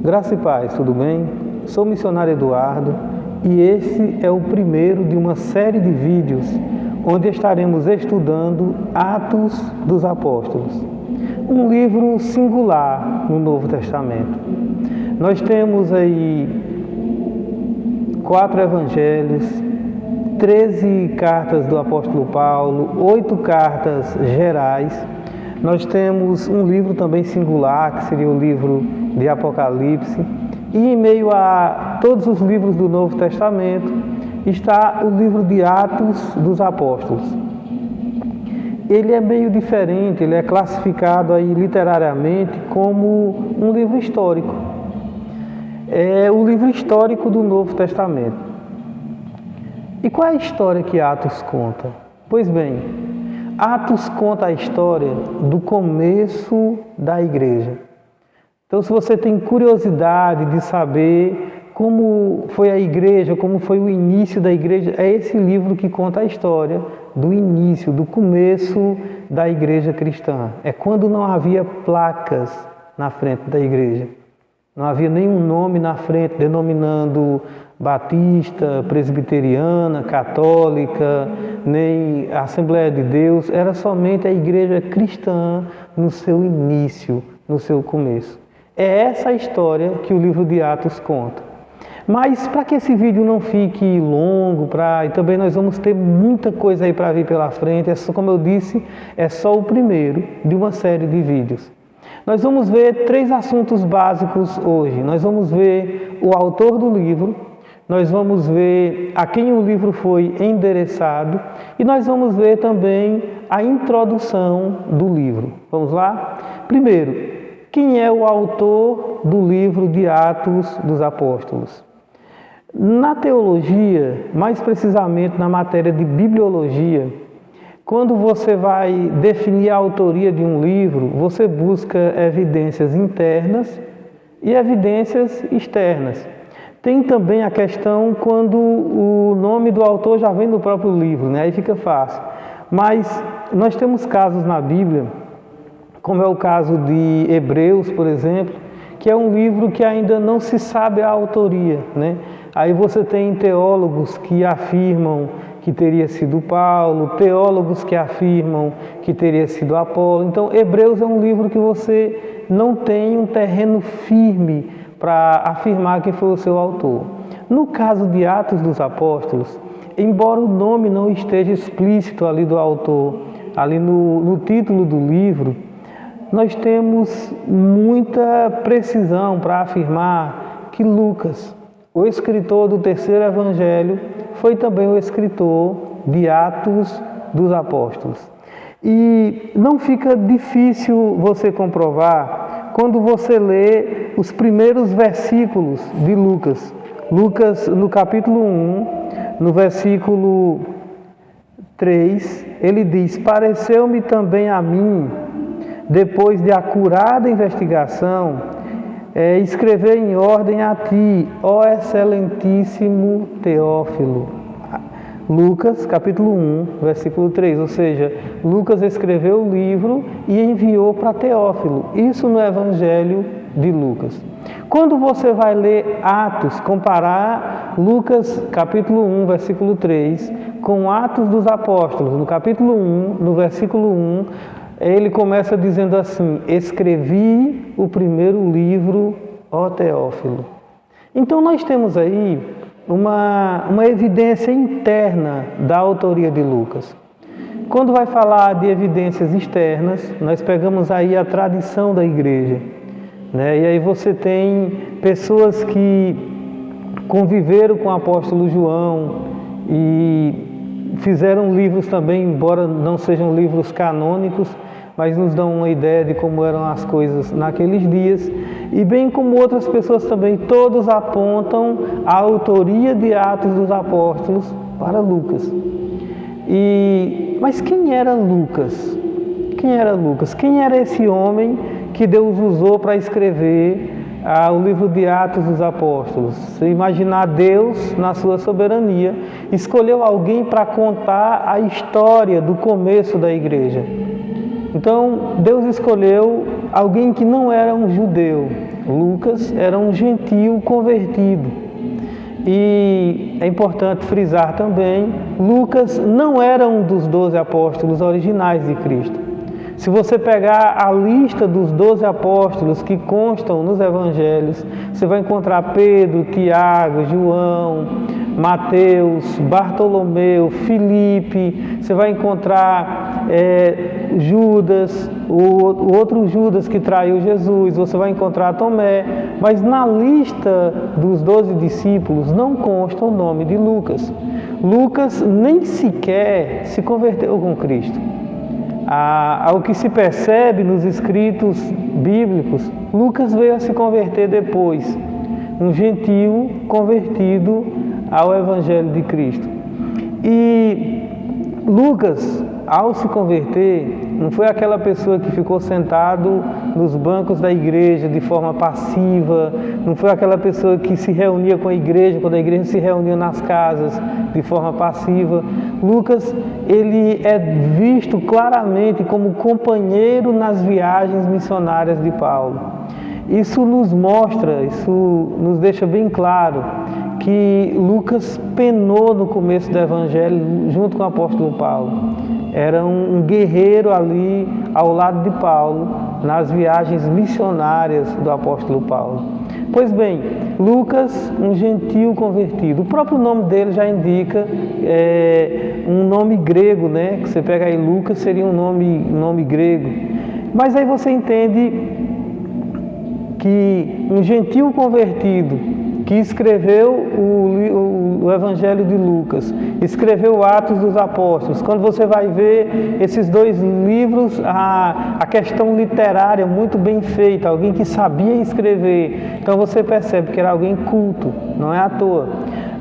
Graça e paz, tudo bem? Sou o missionário Eduardo e esse é o primeiro de uma série de vídeos onde estaremos estudando Atos dos Apóstolos, um livro singular no Novo Testamento. Nós temos aí 4 evangelhos, 13 cartas do apóstolo Paulo, 8 cartas gerais. Nós temos um livro também singular, que seria o livro de Apocalipse. E em meio a todos os livros do Novo Testamento está o livro de Atos dos Apóstolos. Ele é meio diferente, ele é classificado aí literariamente como um livro histórico. É o livro histórico do Novo Testamento. E qual é a história que Atos conta? Pois bem, Atos conta a história do começo da igreja. Então, se você tem curiosidade de saber como foi a igreja, como foi o início da igreja, é esse livro que conta a história do início, do começo da igreja cristã. É quando não havia placas na frente da igreja. Não havia nenhum nome na frente denominando batista, presbiteriana, católica, nem Assembleia de Deus. Era somente a igreja cristã no seu início, no seu começo. É essa a história que o livro de Atos conta. Mas para que esse vídeo não fique longo, e também nós vamos ter muita coisa aí para vir pela frente, como eu disse, é só o primeiro de uma série de vídeos. Nós vamos ver 3 assuntos básicos hoje. Nós vamos ver o autor do livro, nós vamos ver a quem o livro foi endereçado e nós vamos ver também a introdução do livro. Vamos lá? Primeiro, quem é o autor do livro de Atos dos Apóstolos? Na teologia, mais precisamente na matéria de bibliologia, quando você vai definir a autoria de um livro, você busca evidências internas e evidências externas. Tem também a questão quando o nome do autor já vem no próprio livro, né? Aí fica fácil. Mas nós temos casos na Bíblia, como é o caso de Hebreus, por exemplo, que é um livro que ainda não se sabe a autoria, né? Aí você tem teólogos que afirmam que teria sido Paulo, teólogos que afirmam que teria sido Apolo. Então, Hebreus é um livro que você não tem um terreno firme para afirmar que foi o seu autor. No caso de Atos dos Apóstolos, embora o nome não esteja explícito ali do autor, ali no título do livro, nós temos muita precisão para afirmar que Lucas, o escritor do terceiro evangelho, foi também o escritor de Atos dos Apóstolos. E não fica difícil você comprovar quando você lê os primeiros versículos de Lucas. Lucas, no capítulo 1, no versículo 3, ele diz: "Pareceu-me também a mim, depois de acurada investigação, escrever em ordem a ti, ó excelentíssimo Teófilo." Lucas, capítulo 1, versículo 3, ou seja, Lucas escreveu o livro e enviou para Teófilo, isso no Evangelho de Lucas. Quando você vai ler Atos, comparar Lucas, capítulo 1, versículo 3, com Atos dos Apóstolos, no capítulo 1, no versículo 1, ele começa dizendo assim: "Escrevi o primeiro livro, ó Teófilo." Então nós temos aí uma evidência interna da autoria de Lucas. Quando vai falar de evidências externas, nós pegamos aí a tradição da igreja, né? E aí você tem pessoas que conviveram com o apóstolo João e fizeram livros também, embora não sejam livros canônicos, mas nos dão uma ideia de como eram as coisas naqueles dias. E bem como outras pessoas também, todos apontam a autoria de Atos dos Apóstolos para Lucas. Mas quem era Lucas? Quem era Lucas? Quem era esse homem que Deus usou para escrever o livro de Atos dos Apóstolos? Você imaginar Deus, na sua soberania, escolheu alguém para contar a história do começo da igreja. Então, Deus escolheu alguém que não era um judeu, Lucas era um gentio convertido. E é importante frisar também, Lucas não era um dos 12 apóstolos originais de Cristo. Se você pegar a lista dos 12 apóstolos que constam nos evangelhos, você vai encontrar Pedro, Tiago, João, Mateus, Bartolomeu, Filipe, você vai encontrar Judas, o outro Judas que traiu Jesus, você vai encontrar Tomé, mas na lista dos 12 discípulos não consta o nome de Lucas. Lucas nem sequer se converteu com Cristo. Ao que se percebe nos escritos bíblicos, Lucas veio a se converter depois, um gentio convertido ao Evangelho de Cristo. E Lucas, ao se converter, não foi aquela pessoa que ficou sentado nos bancos da igreja de forma passiva, não foi aquela pessoa que se reunia com a igreja, quando a igreja se reunia nas casas de forma passiva. Lucas, ele é visto claramente como companheiro nas viagens missionárias de Paulo. Isso nos mostra, isso nos deixa bem claro que Lucas penou no começo do Evangelho junto com o apóstolo Paulo. Era um guerreiro ali ao lado de Paulo nas viagens missionárias do apóstolo Paulo. Pois bem, Lucas, um gentio convertido. O próprio nome dele já indica um nome grego, né? Que você pega aí, Lucas seria um nome grego. Mas aí você entende que um gentio convertido que escreveu o Evangelho de Lucas, escreveu Atos dos Apóstolos. Quando você vai ver esses dois livros, a questão literária muito bem feita, alguém que sabia escrever. Então você percebe que era alguém culto, não é à toa.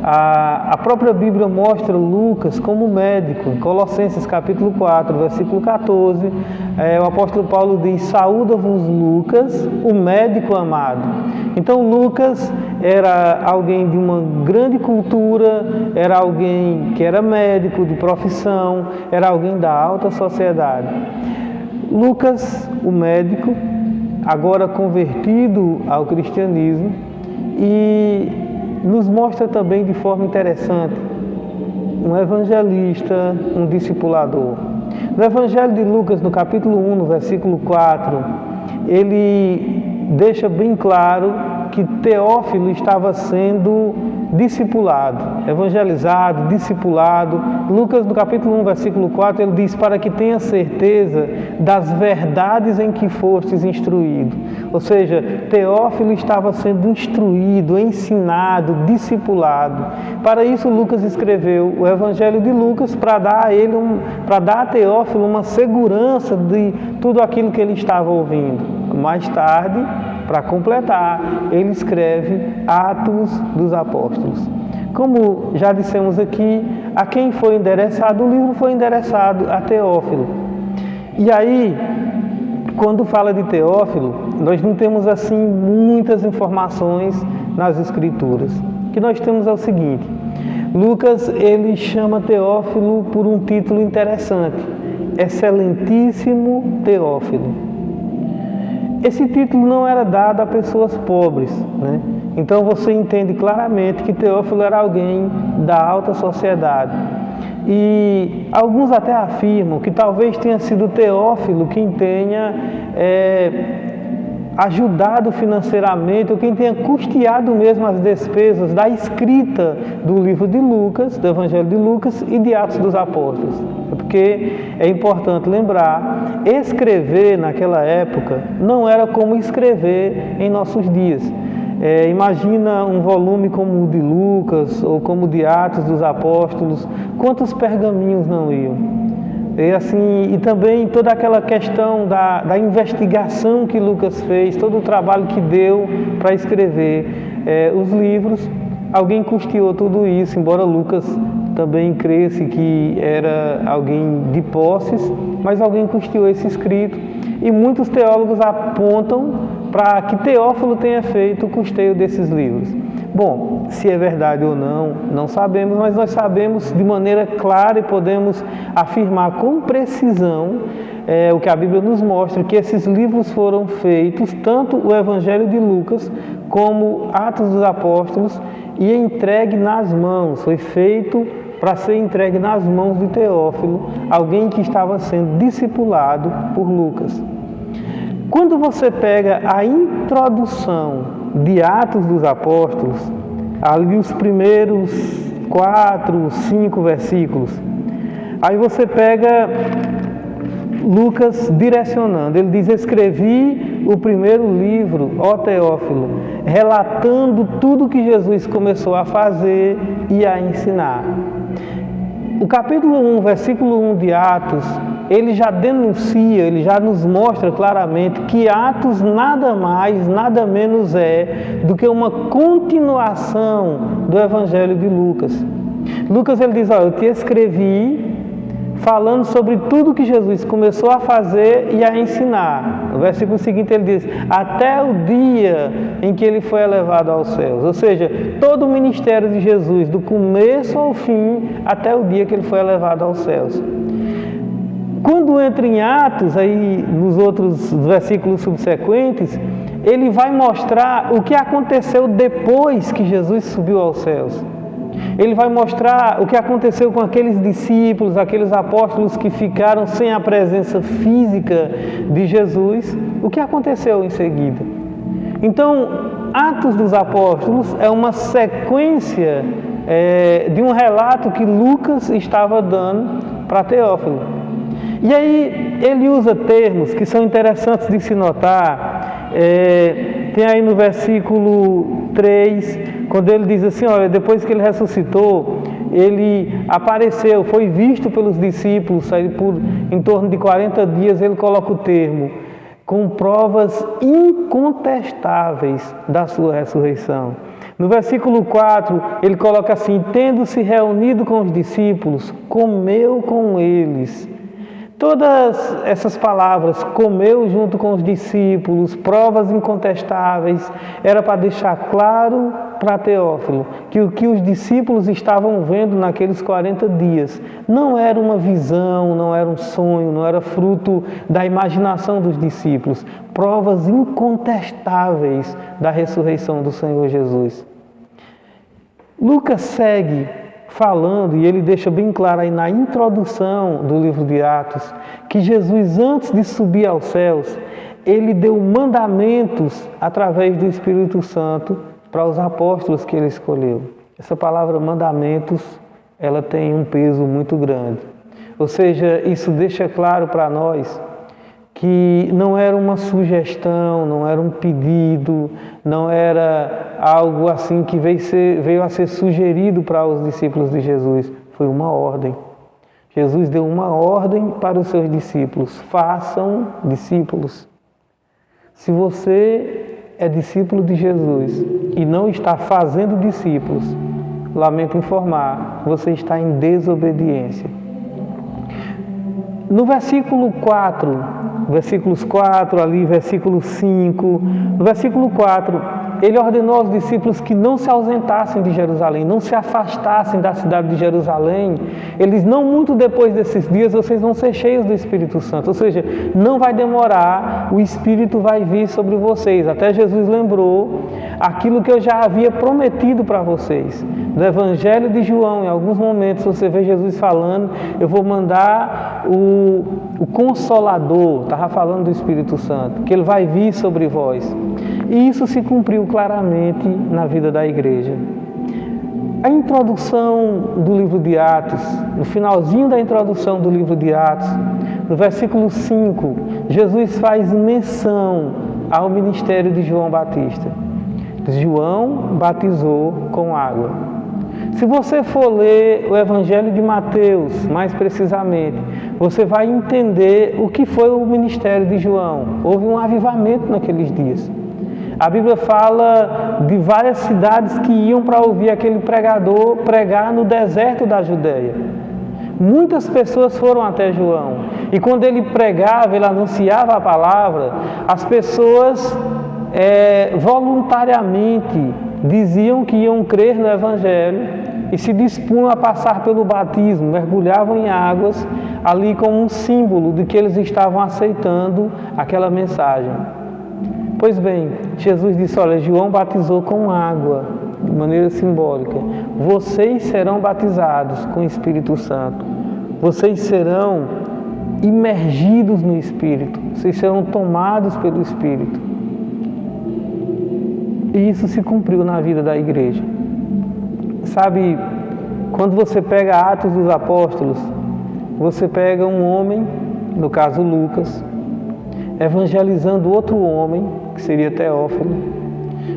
A própria Bíblia mostra Lucas como médico. Em Colossenses capítulo 4, versículo 14, o apóstolo Paulo diz: saúda-vos Lucas, o médico amado. Então Lucas era alguém de uma grande cultura, era alguém que era médico de profissão, era alguém da alta sociedade. Lucas, o médico, agora convertido ao cristianismo, e nos mostra também de forma interessante um evangelista, um discipulador. No Evangelho de Lucas, no capítulo 1, no versículo 4, ele deixa bem claro que Teófilo estava sendo discipulado, evangelizado, discipulado. Lucas, no capítulo 1, versículo 4, ele diz: para que tenha certeza das verdades em que fostes instruído. Ou seja, Teófilo estava sendo instruído, ensinado, discipulado. Para isso, Lucas escreveu o Evangelho de Lucas para dar a Teófilo uma segurança de tudo aquilo que ele estava ouvindo. Mais tarde, para completar, ele escreve Atos dos Apóstolos. Como já dissemos aqui, a quem foi endereçado o livro foi endereçado a Teófilo. E aí, quando fala de Teófilo, nós não temos assim muitas informações nas Escrituras. O que nós temos é o seguinte: Lucas, ele chama Teófilo por um título interessante: Excelentíssimo Teófilo. Esse título não era dado a pessoas pobres, né? Então você entende claramente que Teófilo era alguém da alta sociedade. E alguns até afirmam que talvez tenha sido Teófilo quem tenha ajudado financeiramente, ou quem tenha custeado mesmo as despesas da escrita do livro de Lucas, do Evangelho de Lucas e de Atos dos Apóstolos. Porque é importante lembrar, escrever naquela época não era como escrever em nossos dias. Imagina um volume como o de Lucas ou como o de Atos dos Apóstolos, quantos pergaminhos não iam? E também toda aquela questão da investigação que Lucas fez, todo o trabalho que deu para escrever os livros, alguém custeou tudo isso, embora Lucas também cresce que era alguém de posses, mas alguém custeou esse escrito. E muitos teólogos apontam para que Teófilo tenha feito o custeio desses livros. Bom, se é verdade ou não, não sabemos, mas nós sabemos de maneira clara e podemos afirmar com precisão o que a Bíblia nos mostra, que esses livros foram feitos, tanto o Evangelho de Lucas como Atos dos Apóstolos, e entregue nas mãos, foi feito para ser entregue nas mãos de Teófilo, alguém que estava sendo discipulado por Lucas. Quando você pega a introdução de Atos dos Apóstolos, ali os primeiros 4, 5 versículos, aí você pega Lucas direcionando, ele diz: escrevi o primeiro livro, ó Teófilo, relatando tudo que Jesus começou a fazer e a ensinar. O capítulo 1, versículo 1 de Atos, ele já denuncia, ele já nos mostra claramente que Atos nada mais, nada menos é do que uma continuação do Evangelho de Lucas. Lucas, ele diz: eu te escrevi falando sobre tudo que Jesus começou a fazer e a ensinar. No versículo seguinte ele diz: até o dia em que ele foi elevado aos céus. Ou seja, todo o ministério de Jesus, do começo ao fim, até o dia que ele foi elevado aos céus. Quando entra em Atos, aí nos outros versículos subsequentes, ele vai mostrar o que aconteceu depois que Jesus subiu aos céus. Ele vai mostrar o que aconteceu com aqueles discípulos, aqueles apóstolos que ficaram sem a presença física de Jesus, o que aconteceu em seguida. Então, Atos dos Apóstolos é uma sequência de um relato que Lucas estava dando para Teófilo. E aí ele usa termos que são interessantes de se notar. Tem aí no versículo 3, quando ele diz assim: olha, depois que ele ressuscitou, ele apareceu, foi visto pelos discípulos, aí por em torno de 40 dias, ele coloca o termo, com provas incontestáveis da sua ressurreição. No versículo 4, ele coloca assim: tendo-se reunido com os discípulos, comeu com eles. Todas essas palavras, comeu junto com os discípulos, provas incontestáveis, era para deixar claro para Teófilo que o que os discípulos estavam vendo naqueles 40 dias não era uma visão, não era um sonho, não era fruto da imaginação dos discípulos. Provas incontestáveis da ressurreição do Senhor Jesus. Lucas segue falando, e ele deixa bem claro aí na introdução do livro de Atos, que Jesus, antes de subir aos céus, ele deu mandamentos através do Espírito Santo para os apóstolos que ele escolheu. Essa palavra mandamentos, ela tem um peso muito grande. Ou seja, isso deixa claro para nós que não era uma sugestão, não era um pedido, não era algo assim que veio a ser sugerido para os discípulos de Jesus. Foi uma ordem. Jesus deu uma ordem para os seus discípulos: façam discípulos. Se você é discípulo de Jesus e não está fazendo discípulos, lamento informar, você está em desobediência. No versículo 4, versículos 4 ali, versículo 5, no versículo 4, ele ordenou aos discípulos que não se ausentassem de Jerusalém, não se afastassem da cidade de Jerusalém. Eles, não muito depois desses dias, vocês vão ser cheios do Espírito Santo, ou seja, não vai demorar, o Espírito vai vir sobre vocês. Até Jesus lembrou aquilo que eu já havia prometido para vocês. No Evangelho de João, em alguns momentos, você vê Jesus falando: eu vou mandar o Consolador, estava falando do Espírito Santo, que ele vai vir sobre vós. E isso se cumpriu claramente na vida da igreja. A introdução do livro de Atos, no finalzinho da introdução do livro de Atos, no versículo 5, Jesus faz menção ao ministério de João Batista. João batizou com água. Se você for ler o Evangelho de Mateus, mais precisamente, você vai entender o que foi o ministério de João. Houve um avivamento naqueles dias. A Bíblia fala de várias cidades que iam para ouvir aquele pregador pregar no deserto da Judéia. Muitas pessoas foram até João. E quando ele pregava, ele anunciava a palavra, as pessoas voluntariamente diziam que iam crer no Evangelho e se dispunham a passar pelo batismo, mergulhavam em águas ali como um símbolo de que eles estavam aceitando aquela mensagem. Pois bem, Jesus disse, olha, João batizou com água, de maneira simbólica. Vocês serão batizados com o Espírito Santo. Vocês serão imergidos no Espírito. Vocês serão tomados pelo Espírito. E isso se cumpriu na vida da igreja. Sabe, quando você pega Atos dos Apóstolos, você pega um homem, no caso Lucas, evangelizando outro homem, que seria Teófilo,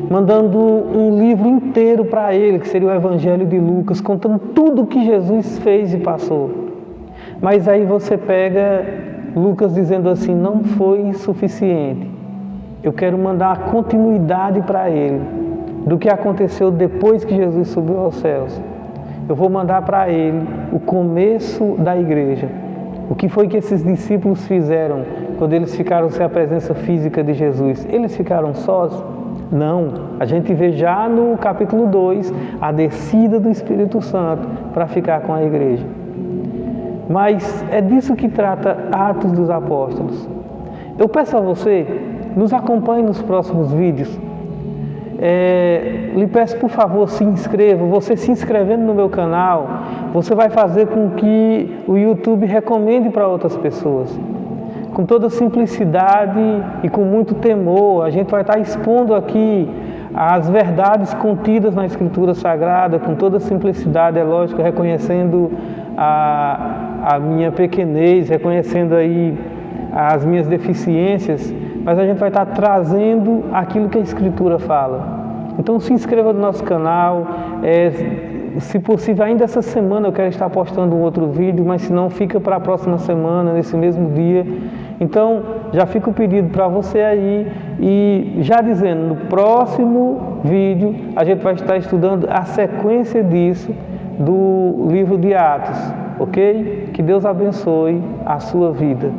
mandando um livro inteiro para ele, que seria o Evangelho de Lucas, contando tudo o que Jesus fez e passou. Mas aí você pega Lucas dizendo assim, não foi suficiente. Eu quero mandar a continuidade para ele, do que aconteceu depois que Jesus subiu aos céus. Eu vou mandar para ele o começo da igreja. O que foi que esses discípulos fizeram quando eles ficaram sem a presença física de Jesus? Eles ficaram sós? Não. A gente vê já no capítulo 2 a descida do Espírito Santo para ficar com a igreja. Mas é disso que trata Atos dos Apóstolos. Eu peço a você, nos acompanhe nos próximos vídeos. Lhe peço, por favor, se inscreva. Você se inscrevendo no meu canal, você vai fazer com que o YouTube recomende para outras pessoas. Com toda simplicidade e com muito temor, a gente vai estar expondo aqui as verdades contidas na Escritura Sagrada, com toda simplicidade, é lógico, reconhecendo a minha pequenez, reconhecendo aí as minhas deficiências, mas a gente vai estar trazendo aquilo que a Escritura fala. Então se inscreva no nosso canal, se possível ainda essa semana eu quero estar postando um outro vídeo, mas se não fica para a próxima semana, nesse mesmo dia. Então já fica o pedido para você aí e já dizendo, no próximo vídeo a gente vai estar estudando a sequência disso do livro de Atos, ok? Que Deus abençoe a sua vida.